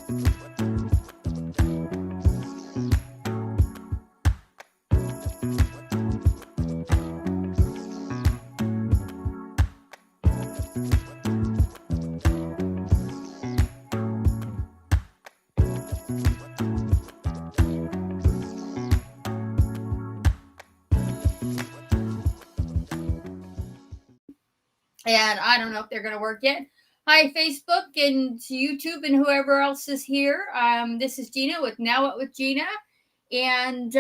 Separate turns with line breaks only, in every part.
And I don't know if they're going to work yet. Hi, Facebook and YouTube and whoever else is here. This is Jeanna with Now What with Jeanna. And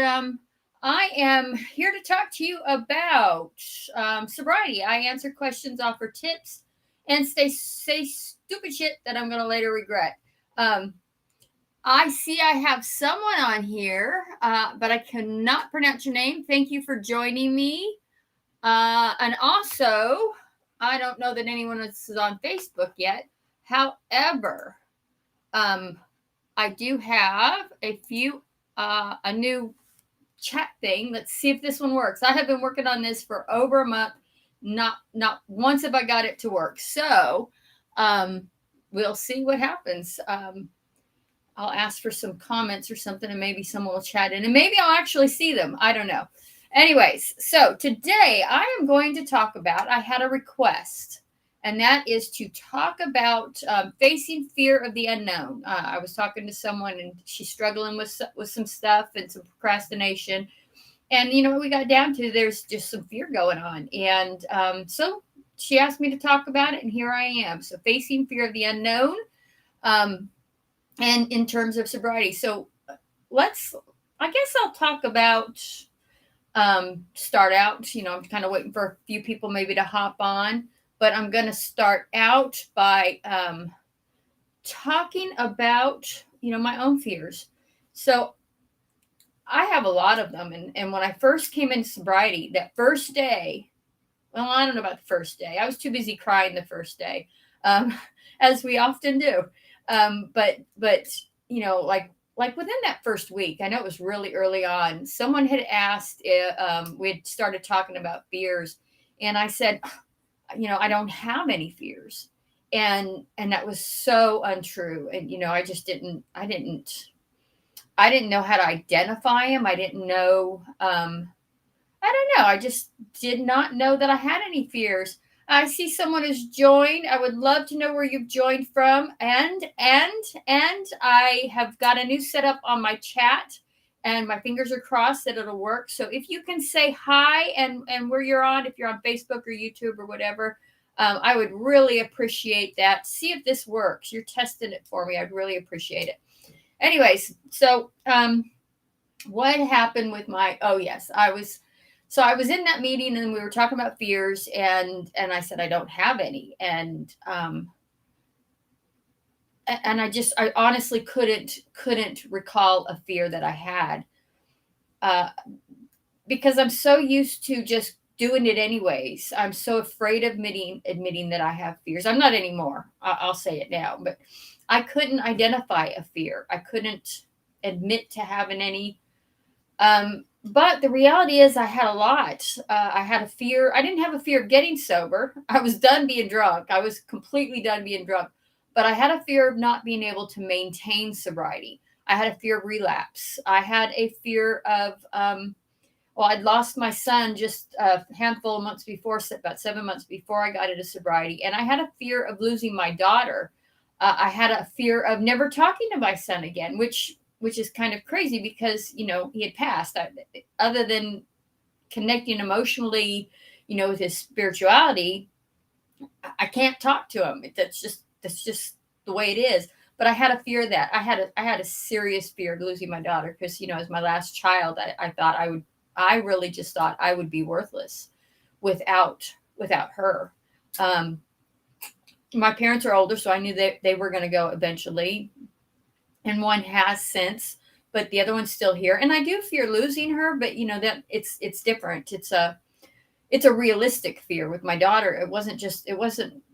I am here to talk to you about sobriety. I answer questions, offer tips, and say stupid shit that I'm going to later regret. I see I have someone on here, but I cannot pronounce your name. Thank you for joining me. And also, I don't know that anyone is on Facebook yet. However, I do have a new chat thing. Let's see if this one works. I have been working on this for over a month. Not once have I got it to work. So, we'll see what happens. I'll ask for some comments or something, and maybe someone will chat in, and maybe I'll actually see them. I don't know. Anyways, so today I am going to talk about, I had a request, and that is to talk about facing fear of the unknown. I was talking to someone, and she's struggling with some stuff and some procrastination. And, what we got down to, there's just some fear going on. And so she asked me to talk about it, and here I am. So facing fear of the unknown and in terms of sobriety. So I guess I'll talk about... start out, I'm kind of waiting for a few people maybe to hop on, but I'm going to start out by talking about, my own fears. So I have a lot of them. And when I first came into sobriety, that first day, well, I don't know about the first day. I was too busy crying the first day, as we often do. But like within that first week, I know it was really early on, someone had asked, we had started talking about fears, and I said, I don't have any fears. And that was so untrue. And, I just I didn't know how to identify them. I didn't know, I don't know. I just did not know that I had any fears. I see someone has joined. I would love to know where you've joined from. And I have got a new setup on my chat, and my fingers are crossed that it'll work. So if you can say hi and where you're on, if you're on Facebook or YouTube or whatever, I would really appreciate that. See if this works. You're testing it for me. I'd really appreciate it. Anyways, so what happened with I was in that meeting, and we were talking about fears, and I said, I don't have any. And I honestly couldn't recall a fear that I had, because I'm so used to just doing it anyways. I'm so afraid of admitting that I have fears. I'm not anymore. I'll say it now, but I couldn't identify a fear. I couldn't admit to having any. But the reality is I had a lot. I had a fear. I didn't have a fear of getting sober. I was done being drunk. I was completely done being drunk. But I had a fear of not being able to maintain sobriety. I had a fear of relapse. I had a fear of, I'd lost my son just a handful of months before, about 7 months before I got into sobriety. And I had a fear of losing my daughter. I had a fear of never talking to my son again, which is kind of crazy because, he had passed. Other than connecting emotionally, with his spirituality, I can't talk to him. That's just the way it is. But I had a fear of that. I had a serious fear of losing my daughter because, as my last child, I really just thought I would be worthless without her. My parents are older, so I knew that they were going to go eventually. And one has since, but the other one's still here. And I do fear losing her, but that it's different. It's a realistic fear. With my daughter, it wasn't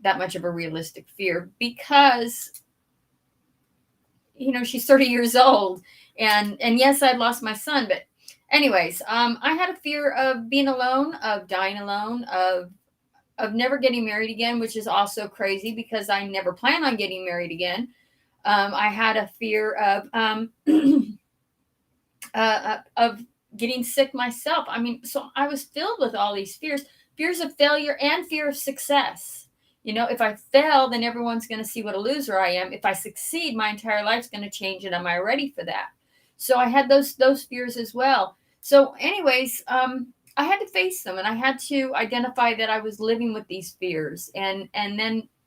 that much of a realistic fear because, she's 30 years old, and yes, I'd lost my son, but anyways, I had a fear of being alone, of dying alone, of never getting married again, which is also crazy because I never plan on getting married again. I had a fear of getting sick myself. I mean, so I was filled with all these fears, fears of failure and fear of success. If I fail, then everyone's going to see what a loser I am. If I succeed, my entire life's going to change, and am I ready for that? So I had those fears as well. So, anyways, I had to face them, and I had to identify that I was living with these fears, and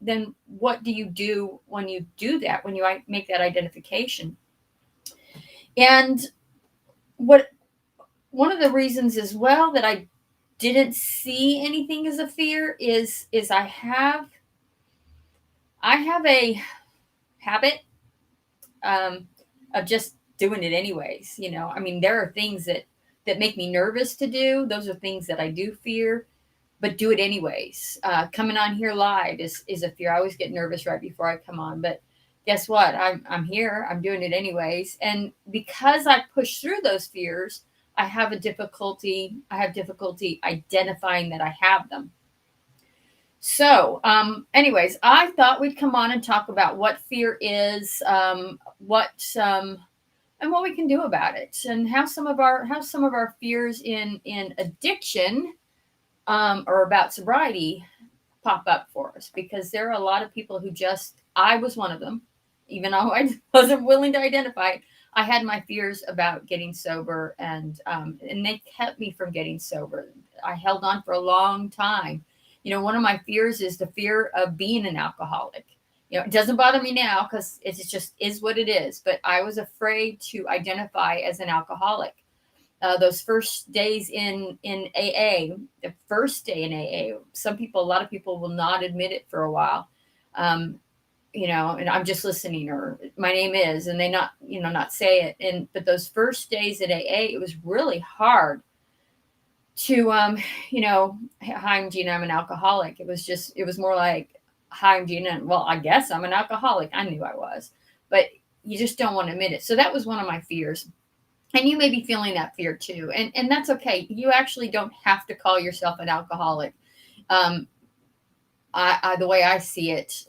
then what do you do when you do that? When you make that identification, and what one of the reasons as well that I didn't see anything as a fear is I have a habit um, of just doing it anyways. I mean, there are things that make me nervous to do. Those are things that I do fear, but do it anyways. Coming on here live is a fear. I always get nervous right before I come on, but guess what? I'm here. I'm doing it anyways, and because I push through those fears, I have difficulty identifying that I have them. So, anyways, I thought we'd come on and talk about what fear is, and what we can do about it, and how some of our fears in addiction, or about sobriety, pop up for us, because there are a lot of people who I was one of them, even though I wasn't willing to identify it. I had my fears about getting sober, and they kept me from getting sober. I held on for a long time. One of my fears is the fear of being an alcoholic. It doesn't bother me now because it just is what it is. But I was afraid to identify as an alcoholic. Those first days in AA, the first day in AA, a lot of people will not admit it for a while. And I'm just listening, or my name is, and they not say it. But those first days at AA, it was really hard to, hi, I'm Jeanna, I'm an alcoholic. It was more like, hi, I'm Jeanna. Well, I guess I'm an alcoholic. I knew I was, but you just don't want to admit it. So that was one of my fears. And you may be feeling that fear too. And that's okay. You actually don't have to call yourself an alcoholic. The way I see it,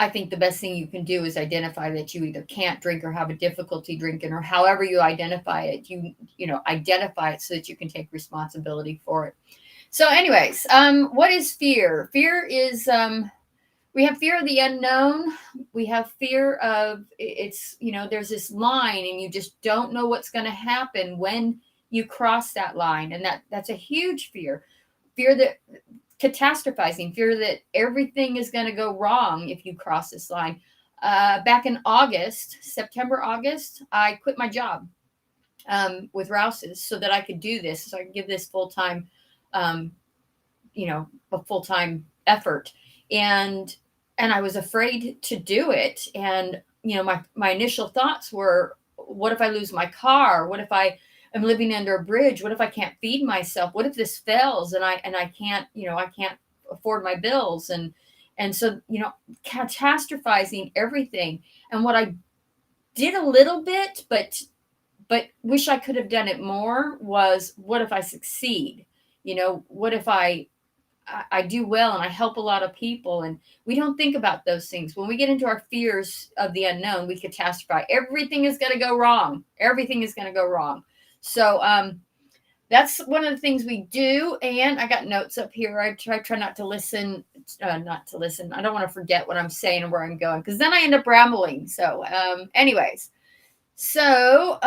I think the best thing you can do is identify that you either can't drink or have a difficulty drinking, or however you identify it, identify it so that you can take responsibility for it. So anyways, what is fear? Fear is, we have fear of the unknown. We have fear of there's this line, and you just don't know what's going to happen when you cross that line. And that's a huge fear. Fear that catastrophizing, fear that everything is going to go wrong if you cross this line. Back in September, August, I quit my job with Rouse's so that I could do this, so I could give this full-time, a full-time effort. And I was afraid to do it. And, my initial thoughts were, what if I lose my car? What if I am living under a bridge? What if I can't feed myself? What if this fails and I can't, I can't afford my bills? And so, catastrophizing everything. And what I did a little bit, but wish I could have done it more, was, what if I succeed? What if I do well and I help a lot of people? And we don't think about those things. When we get into our fears of the unknown, we catastrophize. Everything is going to go wrong. Everything is going to go wrong. So that's one of the things we do. And I got notes up here. I try not to listen. I don't want to forget what I'm saying and where I'm going, because then I end up rambling. So anyways, so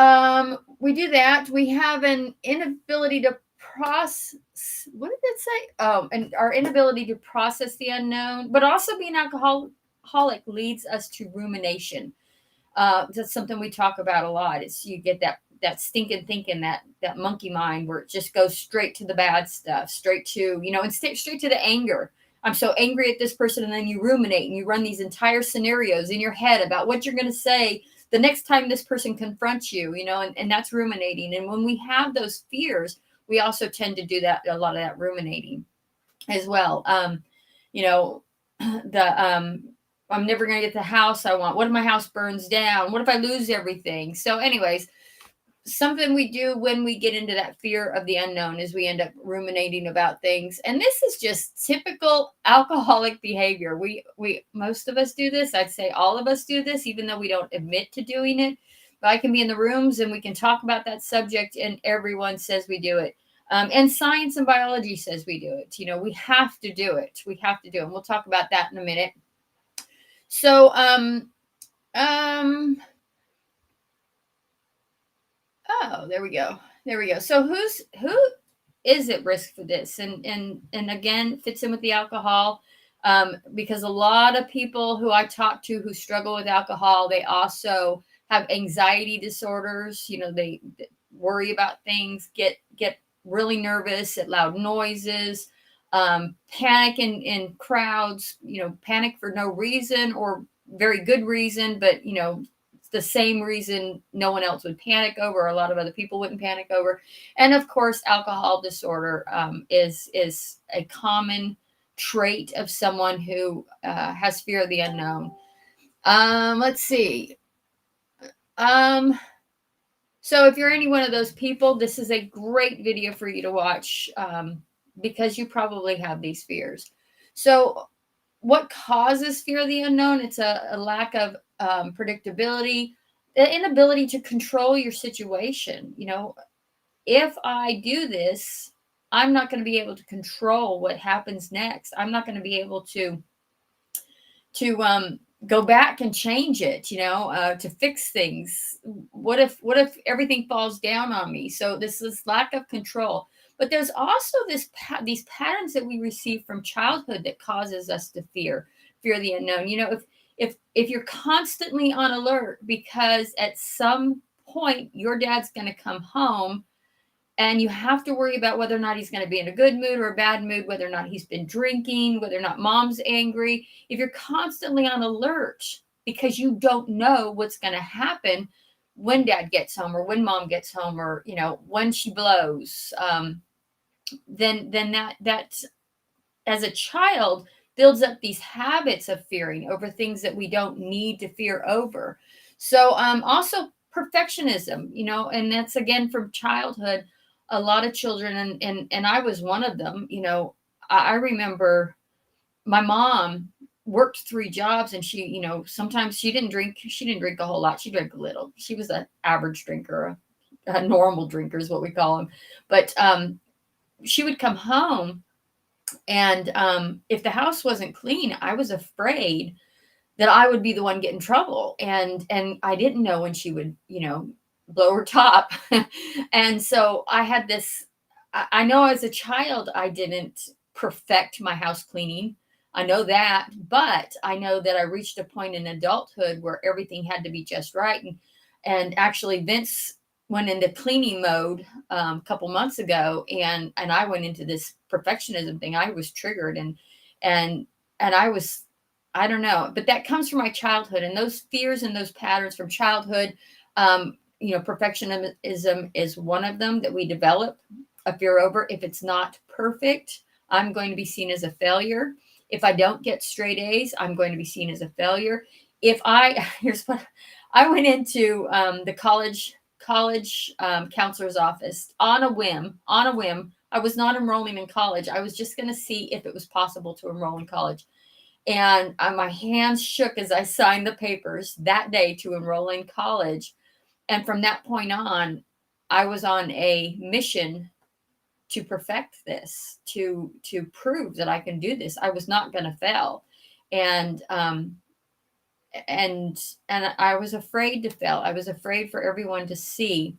we do that. We have an inability to process. What did it say? Oh, and our inability to process the unknown, but also being alcoholic leads us to rumination. That's something we talk about a lot. It's, you get that stinking thinking, that monkey mind, where it just goes straight to the bad stuff, straight to, and straight to the anger. I'm so angry at this person. And then you ruminate and you run these entire scenarios in your head about what you're going to say the next time this person confronts you, and that's ruminating. And when we have those fears, we also tend to do that, a lot of that ruminating as well. I'm never going to get the house I want. What if my house burns down? What if I lose everything? So anyways, something we do when we get into that fear of the unknown is we end up ruminating about things. And this is just typical alcoholic behavior. We most of us do this. I'd say all of us do this, even though we don't admit to doing it. But I can be in the rooms and we can talk about that subject, and everyone says we do it. And science and biology says we do it. We have to do it. We have to do it. And we'll talk about that in a minute. So, oh, there we go. There we go. So who is at risk for this? And again, fits in with the alcohol, because a lot of people who I talk to who struggle with alcohol, they also have anxiety disorders. They worry about things, get really nervous at loud noises, panic in crowds. Panic for no reason or very good reason, but the same reason no one else would panic over, or a lot of other people wouldn't panic over. And of course, alcohol disorder is a common trait of someone who has fear of the unknown. Let's see. So if you're any one of those people, this is a great video for you to watch, because you probably have these fears. So what causes fear of the unknown? It's a lack of predictability, the inability to control your situation. If I do this, I'm not going to be able to control what happens next. I'm not going to be able to go back and change it, to fix things. What if everything falls down on me? So this is lack of control. But there's also these patterns that we receive from childhood that causes us to fear the unknown. If you're constantly on alert because at some point your dad's going to come home and you have to worry about whether or not he's going to be in a good mood or a bad mood, whether or not he's been drinking, whether or not mom's angry. If you're constantly on alert because you don't know what's going to happen when dad gets home or when mom gets home, or when she blows, then that as a child builds up these habits of fearing over things that we don't need to fear over. So also perfectionism, and that's again from childhood. A lot of children, and I was one of them. I remember my mom worked 3 jobs, and she, sometimes she didn't drink a whole lot. She drank a little. She was an average drinker, a normal drinker is what we call them. But she would come home, and if the house wasn't clean, I was afraid that I would be the one getting in trouble. And I didn't know when she would, blow her top. And so I had this, I know as a child, I didn't perfect my house cleaning. I know that, but I know that I reached a point in adulthood where everything had to be just right. And actually Vince went into cleaning mode a couple months ago, and I went into this perfectionism thing. I was triggered, and I don't know, but that comes from my childhood, and those fears and those patterns from childhood. Perfectionism is one of them that we develop a fear over. If it's not perfect, I'm going to be seen as a failure. If I don't get straight A's, I'm going to be seen as a failure. Here's what I went into the college counselor's office on a whim. I was not enrolling in college. I was just going to see if it was possible to enroll in college. And my hands shook as I signed the papers that day to enroll in college. And from that point on, I was on a mission to perfect this, to prove that I can do this. I was not going to fail. And I was afraid to fail. I was afraid for everyone to see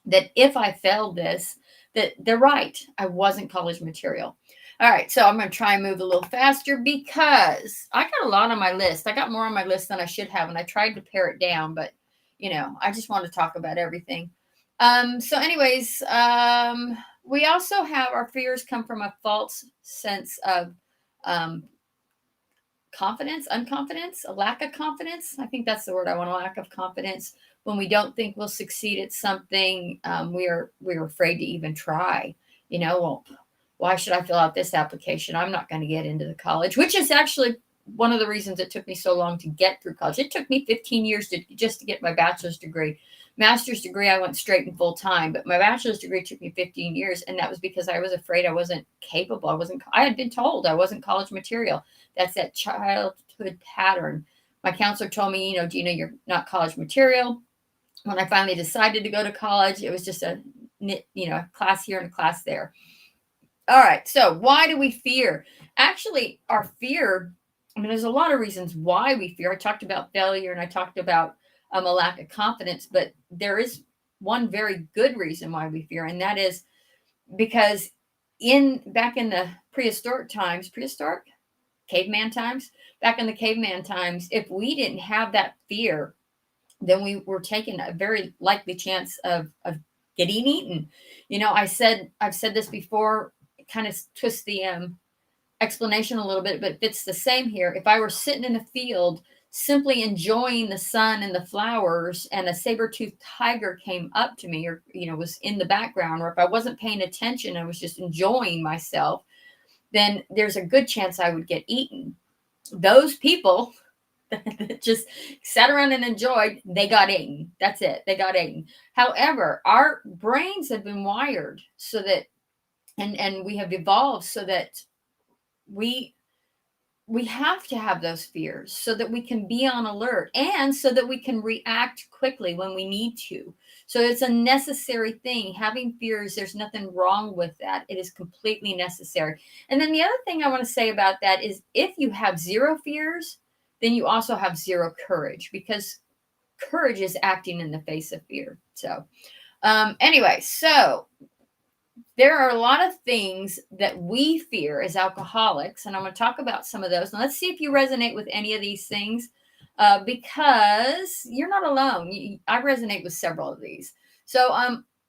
that if I failed this, that they're right. I wasn't college material. All right, so I'm going to try and move a little faster because I got a lot on my list. I got more on my list than I should have, and I tried to pare it down, but I just want to talk about everything. So anyways, we also have our fears come from a false sense of confidence, unconfidence, a lack of confidence. I think that's the word I want, a lack of confidence. When we don't think we'll succeed at something, we're afraid to even try. Well, why should I fill out this application? I'm not going to get into the college, which is actually one of the reasons it took me so long to get through college. It took me 15 years just to get my bachelor's degree. Master's degree, I went straight and full time, but my bachelor's degree took me 15 years. And that was because I was afraid I wasn't capable. I had been told I wasn't college material. That's that childhood pattern. My counselor told me, Gina, you're not college material. When I finally decided to go to college, it was just a class here and a class there. All right. So why do we fear? Actually, our fear, there's a lot of reasons why we fear. I talked about failure and I talked about a lack of confidence, but there is one very good reason why we fear, and that is because back in the prehistoric caveman times, back in the caveman times, if we didn't have that fear, then we were taking a very likely chance of getting eaten. I've said this before, kind of twist the explanation a little bit, but it's the same here. If I were sitting in a field simply enjoying the sun and the flowers, and a saber-toothed tiger came up to me, or was in the background, or if I wasn't paying attention, I was just enjoying myself, then there's a good chance I would get eaten. Those people that just sat around and enjoyed, they got eaten. That's it. They got eaten. However, our brains have been wired so that, and we have evolved so that we have to have those fears so that we can be on alert, and so that we can react quickly when we need to. So it's a necessary thing. Having fears, there's nothing wrong with that. It is completely necessary. And then the other thing I want to say about that is, if you have zero fears, then you also have zero courage, because courage is acting in the face of fear. So anyway, so there are a lot of things that we fear as alcoholics, and I'm going to talk about some of those. Now, let's see if you resonate with any of these things, because you're not alone. I resonate with several of these. So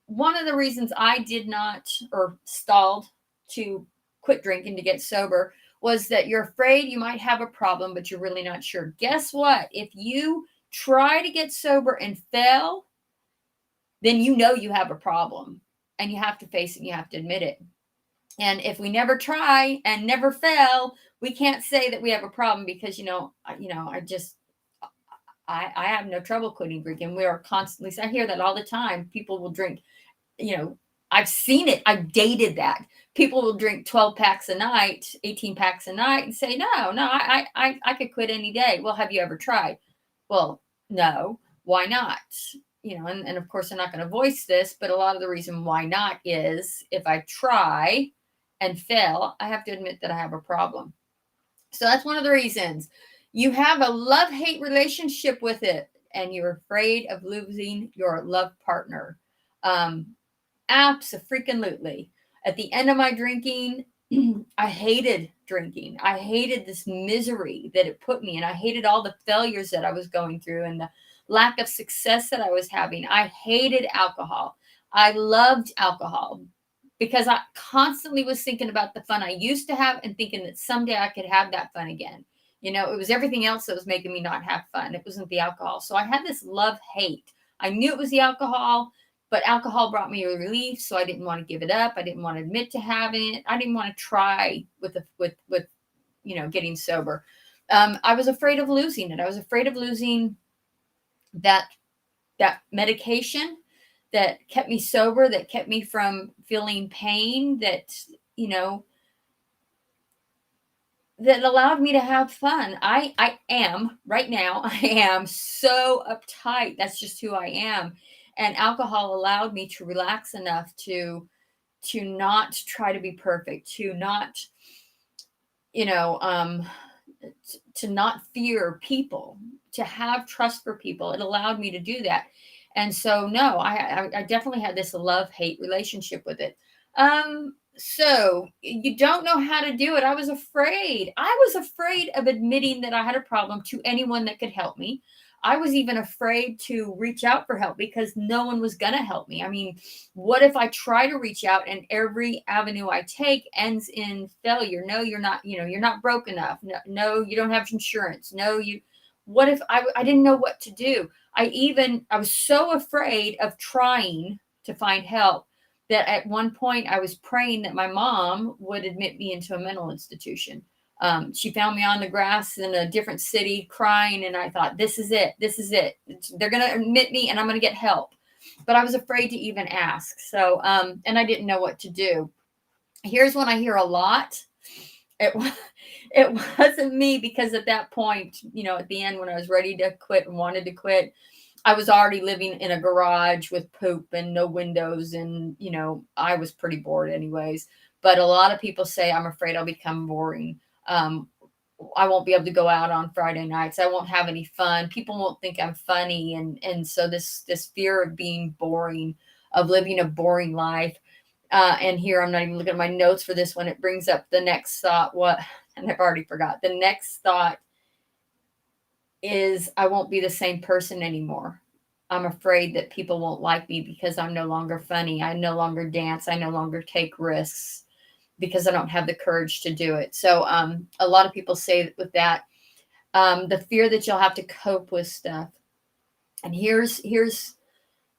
one of the reasons I did not, or stalled to quit drinking to get sober, was that you're afraid you might have a problem, but you're really not sure. Guess what? If you try to get sober and fail, then you have a problem. And you have to face it, and you have to admit it. And if we never try and never fail, we can't say that we have a problem, because, I have no trouble quitting drinking. We are constantly, I hear that all the time. People will drink, I've seen it. I've dated that. People will drink 12 packs a night, 18 packs a night, and say, no, I could quit any day. Well, have you ever tried? Well, no. Why not? And of course, I'm not going to voice this, but a lot of the reason why not is, if I try and fail, I have to admit that I have a problem. So that's one of the reasons. You have a love-hate relationship with it, and you're afraid of losing your love partner. Abso-freaking-lutely. At the end of my drinking, I hated drinking. I hated this misery that it put me in. I hated all the failures that I was going through, and the lack of success that I was having. I hated alcohol. I loved alcohol because I constantly was thinking about the fun I used to have, and thinking that someday I could have that fun again. It was everything else that was making me not have fun. It wasn't the alcohol. So I had this love-hate. I knew it was the alcohol, but alcohol brought me relief, so I didn't want to give it up. I didn't want to admit to having it. I didn't want to try with getting sober. I was afraid of losing it. I was afraid of losing that medication that kept me sober, that kept me from feeling pain, that that allowed me to have fun. I am right now. I am so uptight. That's just who I am. And alcohol allowed me to relax enough to not try to be perfect, to not, to not fear people, to have trust for people. It allowed me to do that. And so, no, I definitely had this love-hate relationship with it. So you don't know how to do it. I was afraid. I was afraid of admitting that I had a problem to anyone that could help me. I was even afraid to reach out for help, because no one was going to help me. I mean, what if I try to reach out and every avenue I take ends in failure? No, you're not, you're not broke enough. No, you don't have insurance. No, what if I didn't know what to do? I was so afraid of trying to find help that at one point I was praying that my mom would admit me into a mental institution. She found me on the grass in a different city crying, and I thought, this is it. This is it. They're going to admit me and I'm going to get help. But I was afraid to even ask. So, and I didn't know what to do. Here's one I hear a lot. It, it wasn't me, because at that point, at the end when I was ready to quit and wanted to quit, I was already living in a garage with poop and no windows. And, I was pretty bored anyways. But a lot of people say, I'm afraid I'll become boring. I won't be able to go out on Friday nights. I won't have any fun. People won't think I'm funny. And so this fear of being boring, of living a boring life. And here, I'm not even looking at my notes for this one. It brings up the next thought. And I've already forgot. The next thought is, I won't be the same person anymore. I'm afraid that people won't like me because I'm no longer funny. I no longer dance. I no longer take risks because I don't have the courage to do it. So a lot of people say with that, the fear that you'll have to cope with stuff. And here's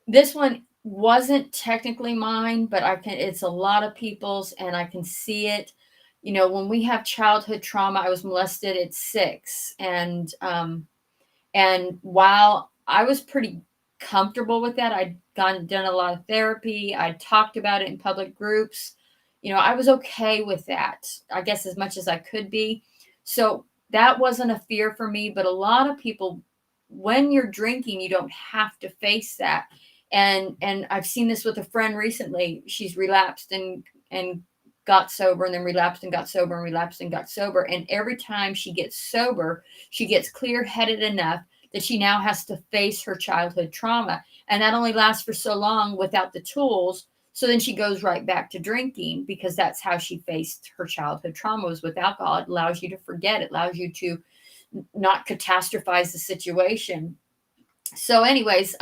this one wasn't technically mine, but it's a lot of people's, and I can see it. When we have childhood trauma, I was molested at 6, and while I was pretty comfortable with that, I'd done a lot of therapy. I talked about it in public groups. I was okay with that, I guess, as much as I could be. So that wasn't a fear for me. But a lot of people, when you're drinking, you don't have to face that. And I've seen this with a friend recently. She's relapsed and got sober, and then relapsed and got sober, and relapsed and got sober. And every time she gets sober, she gets clear-headed enough that she now has to face her childhood trauma. And that only lasts for so long without the tools. So then she goes right back to drinking, because that's how she faced her childhood trauma, was with alcohol. It allows you to forget. It allows you to not catastrophize the situation. So anyways,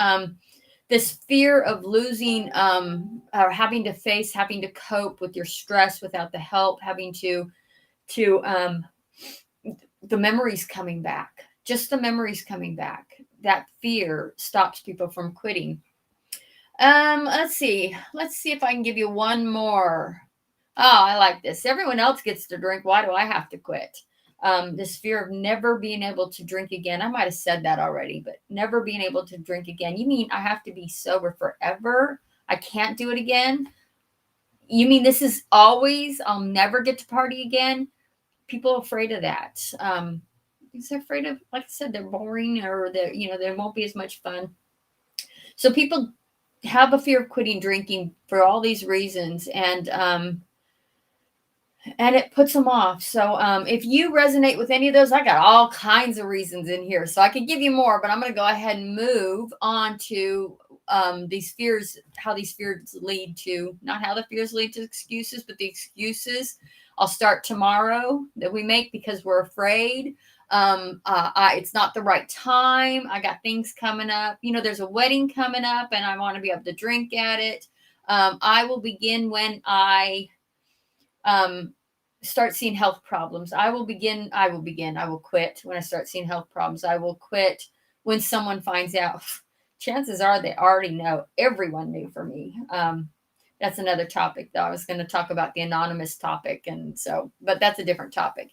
this fear of losing, or having to cope with your stress without the help, having to the memories coming back, just the memories coming back, that fear stops people from quitting. Let's see if I can give you one more. Oh, I like this. Everyone else gets to drink. Why do I have to quit? This fear of never being able to drink again. I might have said that already, but never being able to drink again. You mean I have to be sober forever? I can't do it again? You mean this is always, I'll never get to party again? People are afraid of that. Because they're afraid of, like I said, they're boring, or there won't be as much fun. So people have a fear of quitting drinking for all these reasons, and it puts them off. So if you resonate with any of those, I got all kinds of reasons in here. So I could give you more, but I'm going to go ahead and move on to these fears, how these fears lead to, not how the fears lead to excuses, but the excuses I'll start tomorrow that we make because we're afraid. It's not the right time. I got things coming up. There's a wedding coming up and I want to be able to drink at it. I will begin when I start seeing health problems. I will quit when I start seeing health problems. I will quit when someone finds out. Chances are they already know. Everyone knew for me. That's another topic, though. I was going to talk about the anonymous topic. But that's a different topic.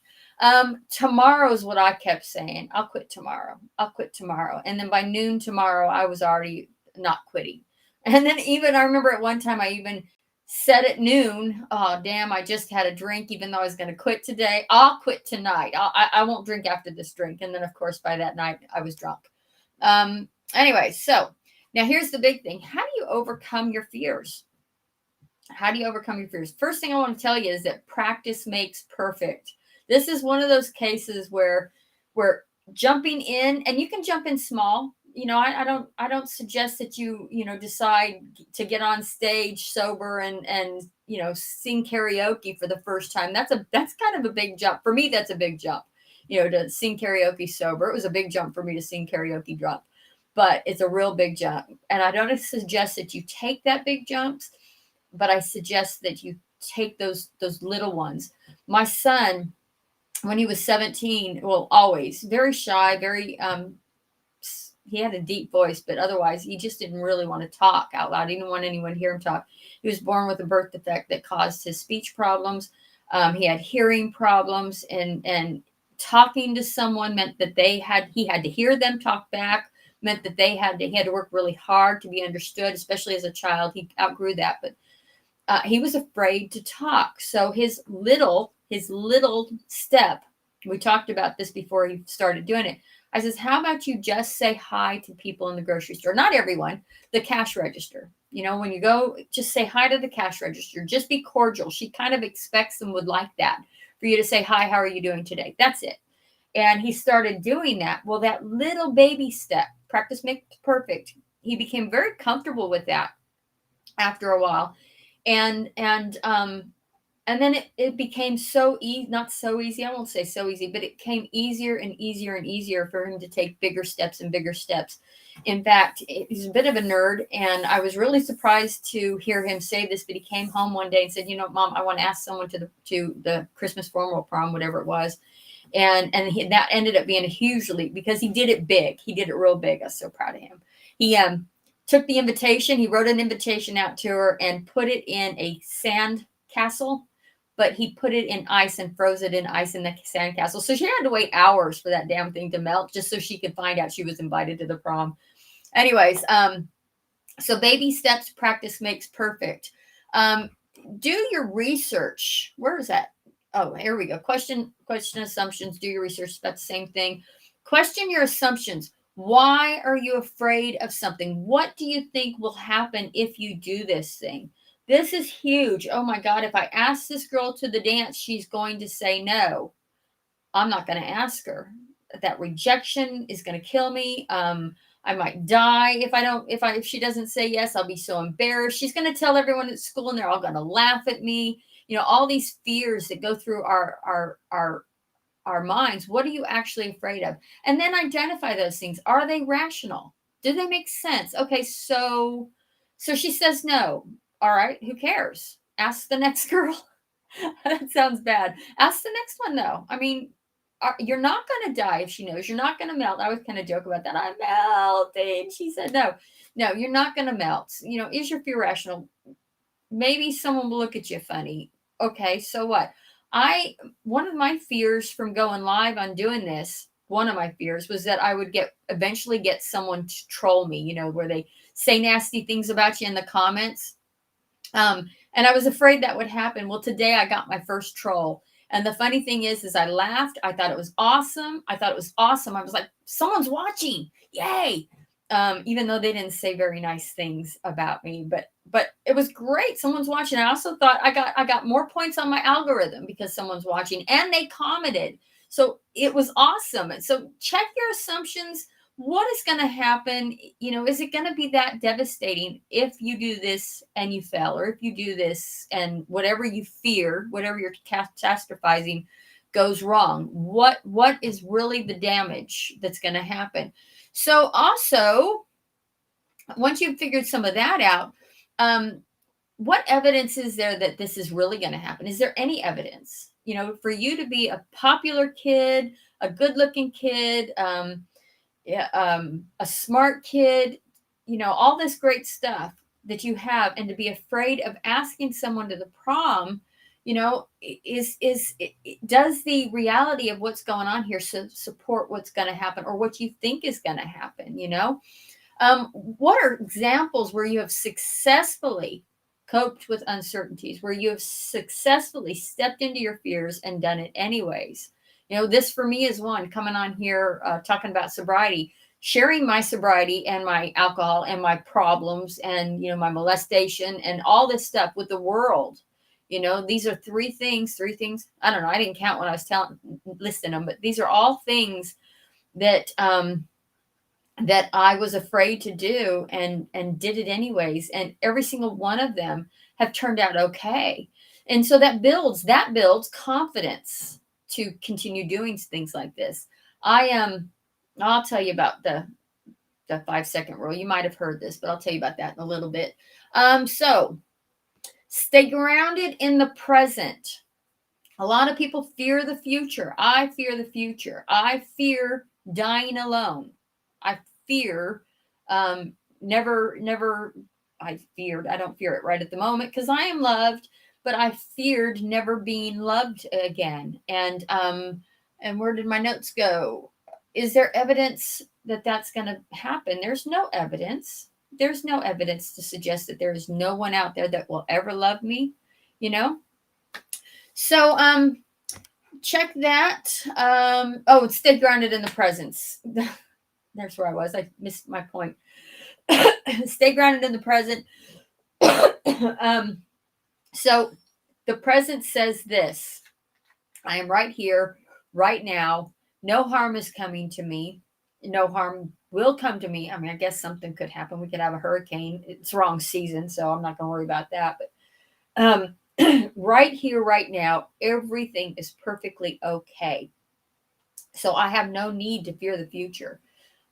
Tomorrow is what I kept saying. I'll quit tomorrow. And then by noon tomorrow, I was already not quitting. And then I remember at one time I even said at noon, oh, damn, I just had a drink, even though I was going to quit today. I'll quit tonight. I won't drink after this drink. And then, of course, by that night, I was drunk. Anyway, so now here's the big thing. How do you overcome your fears? First thing I want to tell you is that practice makes perfect. This is one of those cases where we're jumping in, and you can jump in small. I don't suggest that you decide to get on stage sober and sing karaoke for the first time. That's kind of a big jump. For me, that's a big jump, to sing karaoke sober. It was a big jump for me to sing karaoke drunk, but it's a real big jump. And I don't suggest that you take that big jumps, but I suggest that you take those little ones. My son, when he was 17, well, always very shy, very, he had a deep voice, but otherwise he just didn't really want to talk out loud. He didn't want anyone to hear him talk. He was born with a birth defect that caused his speech problems. He had hearing problems, and talking to someone meant that he had to hear them talk back, meant that he had to work really hard to be understood, especially as a child. He outgrew that, but he was afraid to talk. So his little step, we talked about this before he started doing it. I says, how about you just say hi to people in the grocery store? Not everyone, the cash register. When you go, just say hi to the cash register. Just be cordial. She kind of expects and would like that for you to say, hi, how are you doing today? That's it. And he started doing that. Well, that little baby step, practice makes perfect. He became very comfortable with that after a while. And then it became so easy, not so easy, I won't say so easy, but it became easier and easier and easier for him to take bigger steps and bigger steps. In fact, he's a bit of a nerd, and I was really surprised to hear him say this, but he came home one day and said, Mom, I want to ask someone to the Christmas formal prom, whatever it was. And that ended up being a huge leap because he did it big. He did it real big. I was so proud of him. He took the invitation. He wrote an invitation out to her and put it in a sand castle, but he put it in ice and froze it in ice in the sand castle. So she had to wait hours for that damn thing to melt just so she could find out she was invited to the prom. Anyways, so baby steps, practice makes perfect. Do your research. Where is that? Oh, here we go. Question assumptions. Do your research. That's the same thing. Question your assumptions. Why are you afraid of something? What do you think will happen if you do this thing? This is huge. Oh my God. If I ask this girl to the dance, she's going to say no. I'm not going to ask her. That rejection is going to kill me. I might die if she doesn't say yes. I'll be so embarrassed. She's going to tell everyone at school, and they're all going to laugh at me. All these fears that go through our minds. What are you actually afraid of? And then identify those things. Are they rational? Do they make sense? Okay, so she says no. All right, who cares? Ask the next girl. That sounds bad. Ask the next one though. I mean, you're not going to die if she knows. You're not going to melt. I would kind of joke about that. I'm melting. She said no. No, you're not going to melt. Is your fear rational? Maybe someone will look at you funny. Okay, so what? One of my fears from going live on doing this, one of my fears was that I would eventually get someone to troll me, where they say nasty things about you in the comments. And I was afraid that would happen. Well, today I got my first troll. And the funny thing is I laughed. I thought it was awesome. I was like, someone's watching. Yay. Even though they didn't say very nice things about me, but it was great. Someone's watching. I also thought I got more points on my algorithm because someone's watching and they commented. So it was awesome. So check your assumptions. What is going to happen? Is it going to be that devastating if you do this and you fail, or if you do this and whatever you fear, whatever you're catastrophizing goes wrong? What is really the damage that's going to happen? So also, once you've figured some of that out, what evidence is there that this is really going to happen? Is there any evidence, for you to be a popular kid, a good looking kid, a smart kid, all this great stuff that you have, and to be afraid of asking someone to the prom, does the reality of what's going on here support what's going to happen, or what you think is going to happen? What are examples where you have successfully coped with uncertainties, where you have successfully stepped into your fears and done it anyways? This for me is one, coming on here, talking about sobriety, sharing my sobriety and my alcohol and my problems and, my molestation and all this stuff with the world. These are three things. I don't know. I didn't count when I was listing them, but these are all things that, that I was afraid to do and did it anyways. And every single one of them have turned out okay. And so that builds confidence to continue doing things like this. I'll tell you about the 5-second rule. You might have heard this, but I'll tell you about that in a little bit. So stay grounded in the present. A lot of people fear the future. I fear the future. I fear dying alone. I fear I don't fear it right at the moment because I am loved. but I feared never being loved again. And where did my notes go? Is there evidence that that's going to happen? There's no evidence. There's no evidence to suggest that there is no one out there that will ever love me, you know? So, check that. Oh, stay grounded in the presence. There's where I was. I missed my point. Stay grounded in the present. So the present says this: I am right here, right now. No harm is coming to me. No harm will come to me. I mean, I guess something could happen. We could have a hurricane. It's wrong season, so I'm not going to worry about that. But right here, right now, everything is perfectly okay. So I have no need to fear the future.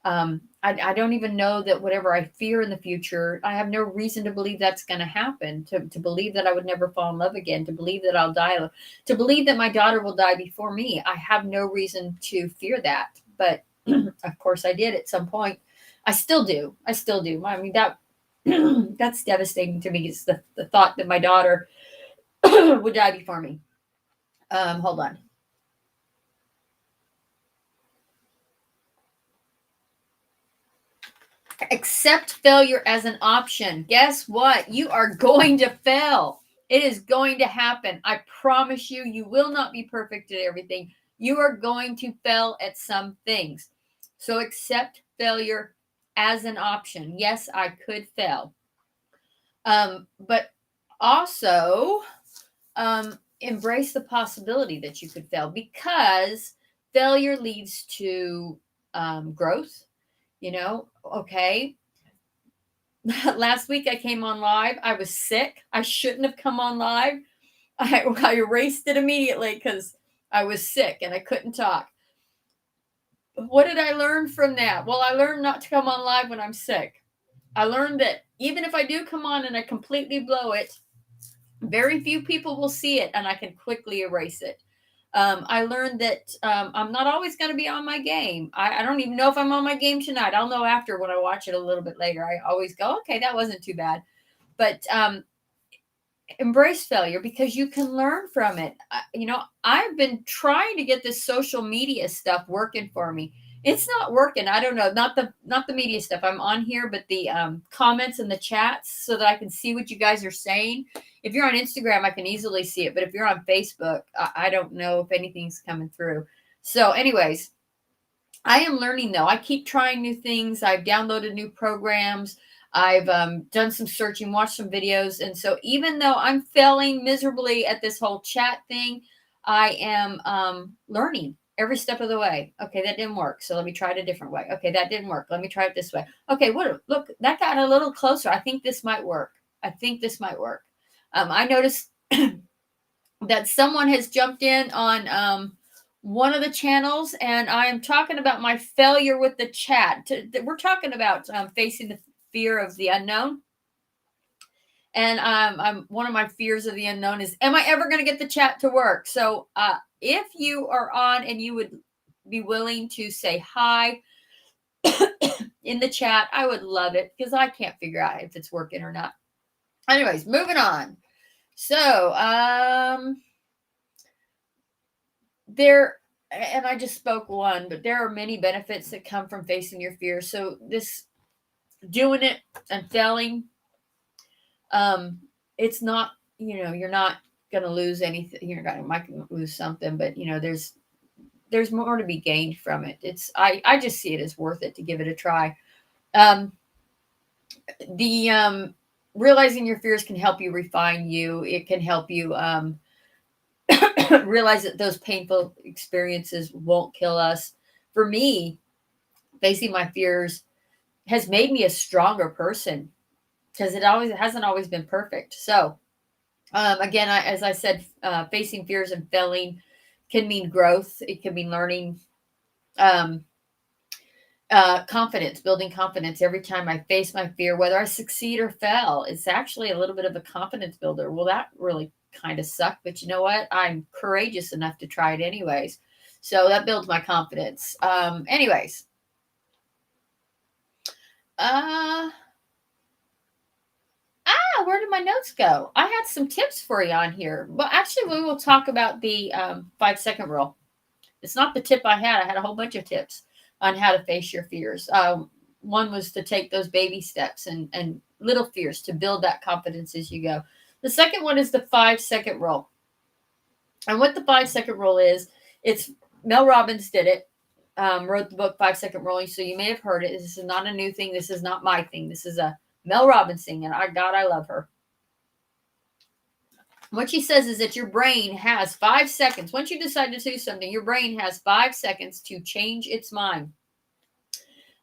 I don't even know that whatever I fear in the future, I have no reason to believe that's going to happen, to believe that I would never fall in love again, to believe that I'll die, to believe that my daughter will die before me. I have no reason to fear that. But of course I did at some point. I still do. I still do. I mean, that that's devastating to me, is the thought that my daughter would die before me. Hold on. Accept failure as an option. Guess what? You are going to fail. It is going to happen. I promise you, you will not be perfect at everything. You are going to fail at some things. So accept failure as an option. Yes, I could fail. But also embrace the possibility that you could fail, because failure leads to growth. Okay, last week I came on live. I was sick. I shouldn't have come on live. I erased it immediately because I was sick and I couldn't talk. What did I learn from that? Well, I learned not to come on live when I'm sick. I learned that even if I do come on and I completely blow it, very few people will see it and I can quickly erase it. I learned that I'm not always going to be on my game. I don't even know if I'm on my game tonight. I'll know after when I watch it a little bit later. I always go, okay, that wasn't too bad. But embrace failure because you can learn from it. I've been trying to get this social media stuff working for me. It's not working. I don't know. Not the media stuff. I'm on here, but the comments and the chats, so that I can see what you guys are saying. If you're on Instagram, I can easily see it. But if you're on Facebook, I don't know if anything's coming through. So anyways, I am learning though. I keep trying new things. I've downloaded new programs. I've done some searching, watched some videos. And so even though I'm failing miserably at this whole chat thing, I am learning every step of the way. Okay, that didn't work. So let me try it a different way. Okay, that didn't work. Let me try it this way. Okay, look, that got a little closer. I think this might work. I noticed that someone has jumped in on one of the channels, and I am talking about my failure with the chat. We're talking about facing the fear of the unknown. And I'm one of my fears of the unknown is, am I ever going to get the chat to work? So if you are on and you would be willing to say hi in the chat, I would love it, because I can't figure out if it's working or not. Anyways, moving on. So and I just spoke one, but there are many benefits that come from facing your fear. So this doing it and failing, it's not, you're not going to lose anything. You're going to might lose something, but there's more to be gained from it. I just see it as worth it to give it a try. The realizing your fears can help you refine you. It can help you realize that those painful experiences won't kill us. For me, facing my fears has made me a stronger person, because it hasn't always been perfect. So again, as I said, facing fears and failing can mean growth. It can mean learning. Confidence, building confidence. Every time I face my fear, whether I succeed or fail, it's actually a little bit of a confidence builder. Well, that really kind of sucked, but you know what? I'm courageous enough to try it anyways. So that builds my confidence. Anyways. Where did my notes go? I had some tips for you on here. Well, actually, we will talk about the 5 second rule. It's not the tip I had. I had a whole bunch of tips on how to face your fears. One was to take those baby steps and little fears to build that confidence as you go. The second one is the 5 second rule. And what the 5 second rule is, it's Mel Robbins did it, wrote the book 5 second Rule. So you may have heard it. This is not a new thing. This is not my thing. This is a Mel Robbins thing. And I love her. What she says is that your brain has 5 seconds. Once you decide to do something, your brain has 5 seconds to change its mind.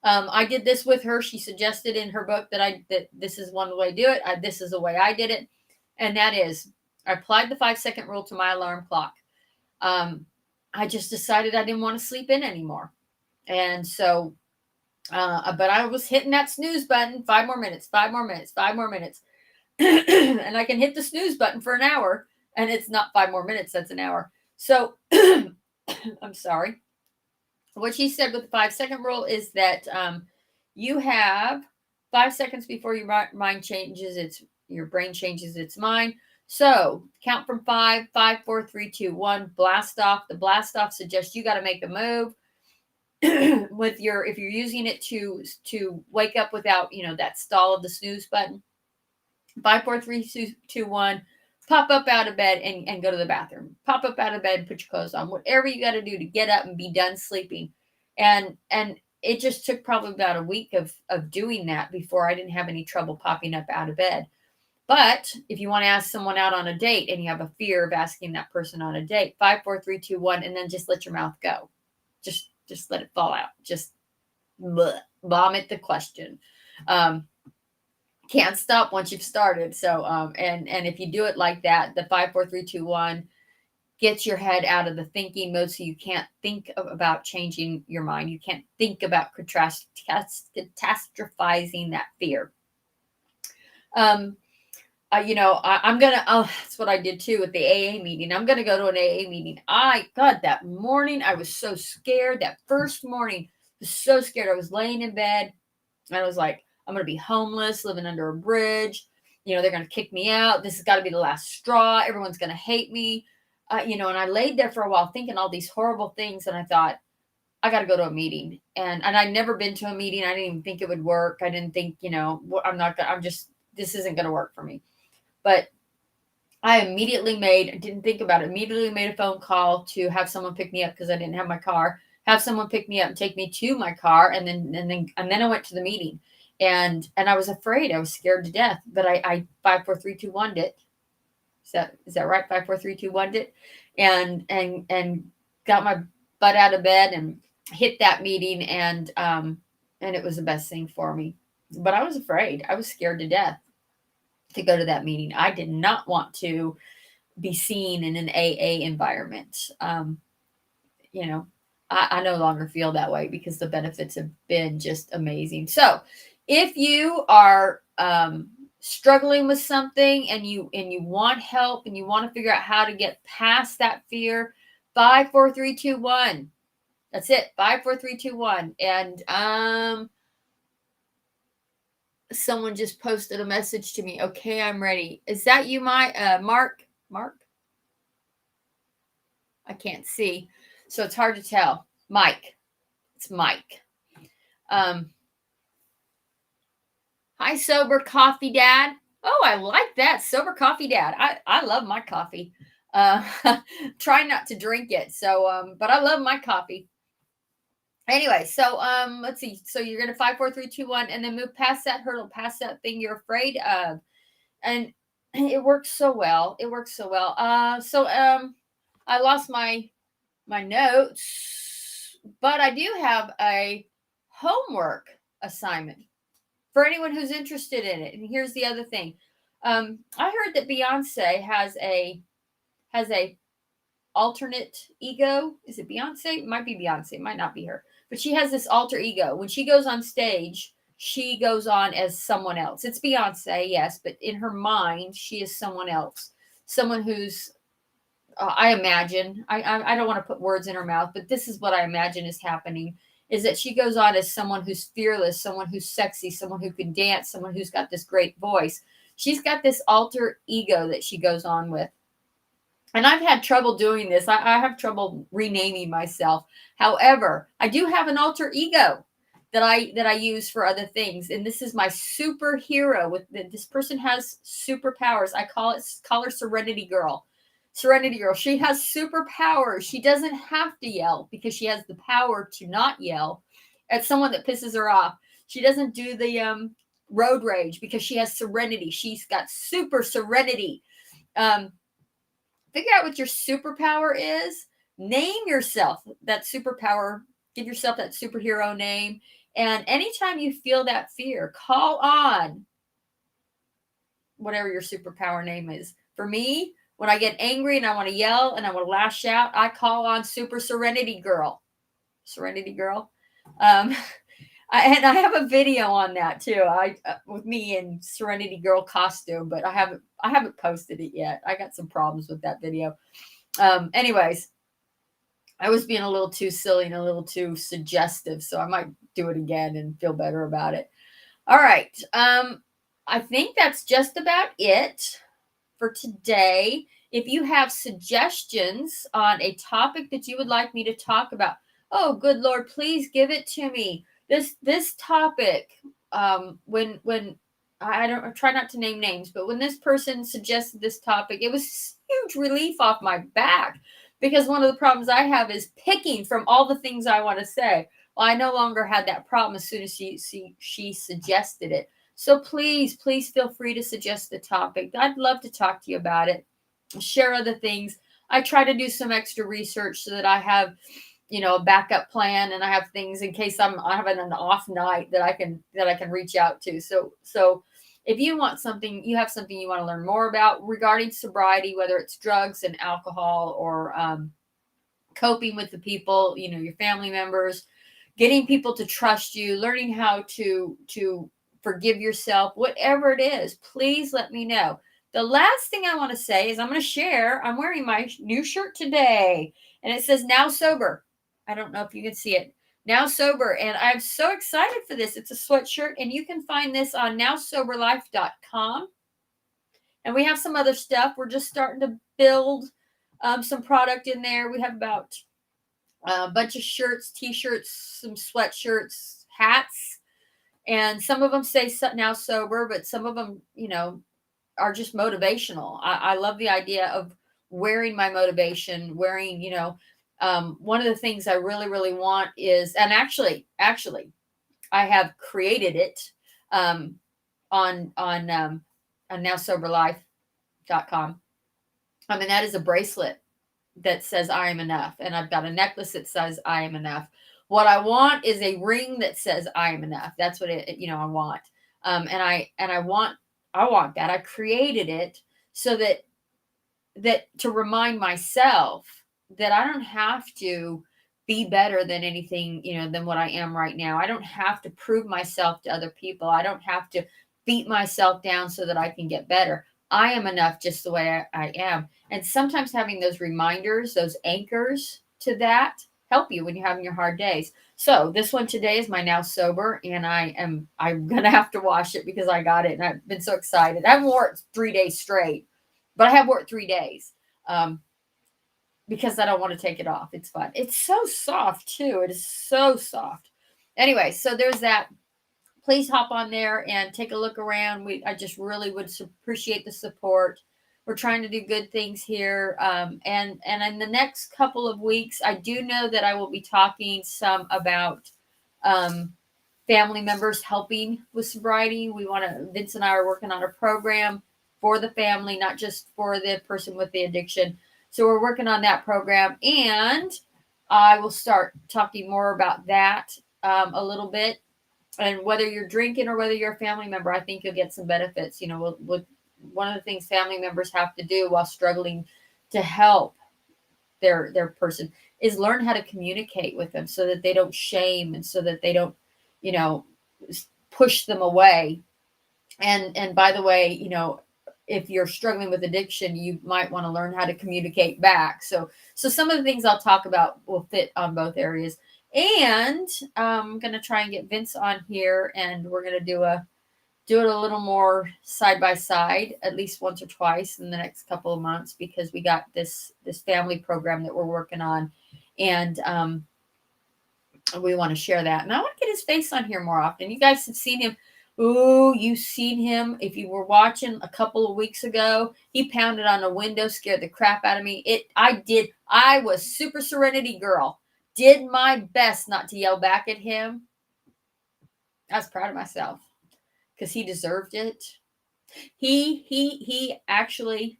I did this with her. She suggested in her book that this is one way to do it. This is the way I did it. And that is, I applied the 5 second rule to my alarm clock. I just decided I didn't want to sleep in anymore. And so, but I was hitting that snooze button, 5 more minutes, 5 more minutes, 5 more minutes. And I can hit the snooze button for an hour, and it's not 5 more minutes, that's an hour. So I'm sorry. What she said with the 5 second rule is that you have 5 seconds before your your brain changes its mind. So count from 5, 5, 4, 3, 2, 1, blast off. The blast off suggests you got to make a move. If you're using it to wake up without, that stall of the snooze button. 5, 4, 3, 2, 1, pop up out of bed and go to the bathroom. Pop up out of bed and put your clothes on. Whatever you got to do to get up and be done sleeping. And it just took probably about a week of doing that before I didn't have any trouble popping up out of bed. But if you want to ask someone out on a date and you have a fear of asking that person on a date, 5, 4, 3, 2, 1, and then just let your mouth go. Just let it fall out. Just vomit the question. Can't stop once you've started. So, and if you do it like that, the 5, 4, 3, 2, 1 gets your head out of the thinking mode, so you can't think about changing your mind. You can't think about catastrophizing that fear. I'm gonna. Oh, that's what I did too with the AA meeting. I'm gonna go to an AA meeting. God, that morning I was so scared. That first morning, I was so scared. I was laying in bed, and I was like, I'm going to be homeless, living under a bridge. They're going to kick me out. This has got to be the last straw. Everyone's going to hate me. And I laid there for a while thinking all these horrible things. And I thought, I got to go to a meeting. And I'd never been to a meeting. I didn't even think it would work. I didn't think, this isn't going to work for me. But I immediately didn't think about it, immediately made a phone call to have someone pick me up because I didn't have my car, have someone pick me up and take me to my car. And then I went to the meeting. And I was afraid. I was scared to death. But I 5, 4, 3, 2, 1 it. Is that right? 5, 4, 3, 2, 1 it. And got my butt out of bed and hit that meeting. And it was the best thing for me. But I was afraid. I was scared to death to go to that meeting. I did not want to be seen in an AA environment. I no longer feel that way because the benefits have been just amazing. So if you are struggling with something and you want help and you want to figure out how to get past that fear, 5, 4, 3, 2, 1. That's it. 5, 4, 3, 2, 1. And someone just posted a message to me. Okay, I'm ready. Is that you, Mark? Mark? I can't see, so it's hard to tell. Mike. It's Mike. Hi, Sober Coffee Dad. Oh, I like that. Sober Coffee Dad. I love my coffee. Try not to drink it. So, but I love my coffee. Anyway, so let's see. So you're gonna 5, 4, 3, 2, 1, and then move past that hurdle, past that thing you're afraid of. And it works so well. It works so well. I lost my notes, but I do have a homework assignment for anyone who's interested in it. And here's the other thing. I heard that Beyonce has a alternate ego. Is it Beyonce? It might be Beyonce. It might not be her. But she has this alter ego. When she goes on stage, she goes on as someone else. It's Beyonce, yes, but in her mind, she is someone else. Someone who's, I imagine, I don't want to put words in her mouth, but this is what I imagine is happening, is that she goes on as someone who's fearless, someone who's sexy, someone who can dance, someone who's got this great voice. She's got this alter ego that she goes on with. And I've had trouble doing this. I have trouble renaming myself. However, I do have an alter ego that I use for other things. And this is my superhero. This person has superpowers. I call her Serenity Girl. Serenity Girl. She has superpowers. She doesn't have to yell because she has the power to not yell at someone that pisses her off. She doesn't do the road rage because she has serenity. She's got super serenity. Figure out what your superpower is. Name yourself that superpower. Give yourself that superhero name. And anytime you feel that fear, call on whatever your superpower name is. For me, when I get angry and I want to yell and I want to lash out, I call on Super Serenity Girl. Serenity Girl. And I have a video on that too. With me in Serenity Girl costume, but I haven't posted it yet. I got some problems with that video. Anyways, I was being a little too silly and a little too suggestive, so I might do it again and feel better about it. All right. I think that's just about it for today. If you have suggestions on a topic that you would like me to talk about, oh, good Lord, please give it to me. This topic, when I try not to name names, but when this person suggested this topic, it was huge relief off my back, because one of the problems I have is picking from all the things I want to say. Well, I no longer had that problem as soon as she suggested it. So please feel free to suggest the topic. I'd love to talk to you about it, share other things. I try to do some extra research so that I have, a backup plan, and I have things in case I'm having an off night that I can reach out to. So if you want something, you have something you want to learn more about regarding sobriety, whether it's drugs and alcohol or coping with the people, your family members, getting people to trust you, learning how to forgive yourself, whatever it is, please let me know. The last thing I want to say is I'm wearing my new shirt today, and it says Now Sober. I don't know if you can see it. Now Sober. And I'm so excited for this. It's a sweatshirt, and you can find this on nowsoberlife.com. And we have some other stuff. We're just starting to build some product in there. We have about a bunch of shirts, t-shirts, some sweatshirts, hats. And some of them say Now Sober, but some of them, are just motivational. I love the idea of wearing my motivation, wearing, one of the things I really, really want is, and actually, I have created it on nowsoberlife.com. I mean, that is a bracelet that says I am enough. And I've got a necklace that says I am enough. What I want is a ring that says I am enough. That's what I want. And I want that. I created it so that to remind myself that I don't have to be better than anything, than what I am right now. I don't have to prove myself to other people. I don't have to beat myself down so that I can get better. I am enough just the way I am. And sometimes having those reminders, those anchors to that help you when you're having your hard days. So this one today is my Now Sober, and I'm going to have to wash it because I got it and I've been so excited. I haven't worn it 3 days straight, but I have worn it 3 days. Because I don't want to take it off. It's fun. It's so soft too. It is so soft. Anyway, so there's that. Please hop on there and take a look around. I just really would appreciate the support. We're trying to do good things here. And in the next couple of weeks, I do know that I will be talking some about family members helping with sobriety. Vince and I are working on a program for the family, not just for the person with the addiction. So we're working on that program, and I will start talking more about that a little bit. And whether you're drinking or whether you're a family member, I think you'll get some benefits. One of the things family members have to do while struggling to help their person is learn how to communicate with them so that they don't shame and so that they don't, push them away. And by the way, if you're struggling with addiction, you might want to learn how to communicate back. So some of the things I'll talk about will fit on both areas. And I'm going to try and get Vince on here, and we're going to do do it a little more side by side, at least once or twice in the next couple of months, because we got this family program that we're working on, and we want to share that. And I want to get his face on here more often. You guys have seen him. Ooh, you've seen him. If you were watching a couple of weeks ago, he pounded on a window, scared the crap out of me. I was super serenity girl. Did my best not to yell back at him. I was proud of myself because he deserved it. He actually,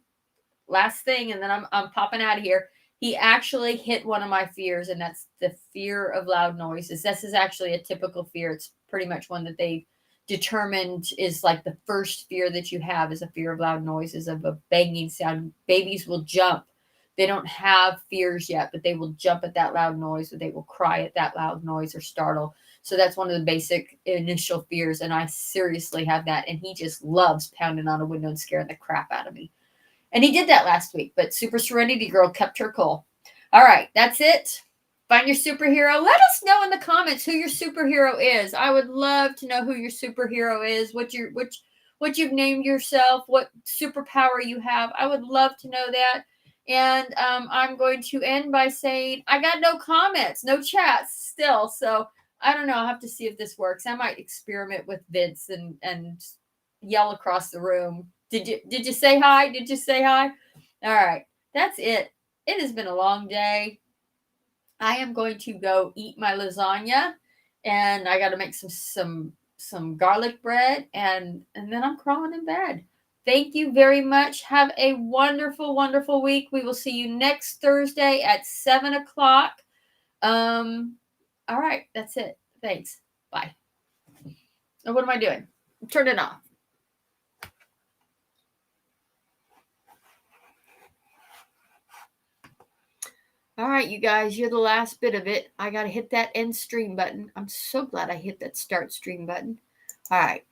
last thing, and then I'm popping out of here. He actually hit one of my fears, and that's the fear of loud noises. This is actually a typical fear. It's pretty much one that they determined is like the first fear that you have is a fear of loud noises, of a banging sound. Babies will jump. They don't have fears yet, but they will jump at that loud noise, or they will cry at that loud noise or startle. So that's one of the basic initial fears, and I seriously have that. And he just loves pounding on a window and scaring the crap out of me. And he did that last week, but Super Serenity Girl kept her cool. All right, that's it. Find your superhero. Let us know in the comments who your superhero is. I would love to know who your superhero is, what you've named yourself, what superpower you have. I would love to know that. And I'm going to end by saying I got no comments, no chats still. So I don't know. I'll have to see if this works. I might experiment with Vince and yell across the room. Did you say hi? Did you say hi? All right. That's it. It has been a long day. I am going to go eat my lasagna, and I got to make some garlic bread, and then I'm crawling in bed. Thank you very much. Have a wonderful, wonderful week. We will see you next Thursday at 7:00. All right, that's it. Thanks. Bye. And what am I doing? Turn it off. All right, you guys, you're the last bit of it. I got to hit that end stream button. I'm so glad I hit that start stream button. All right.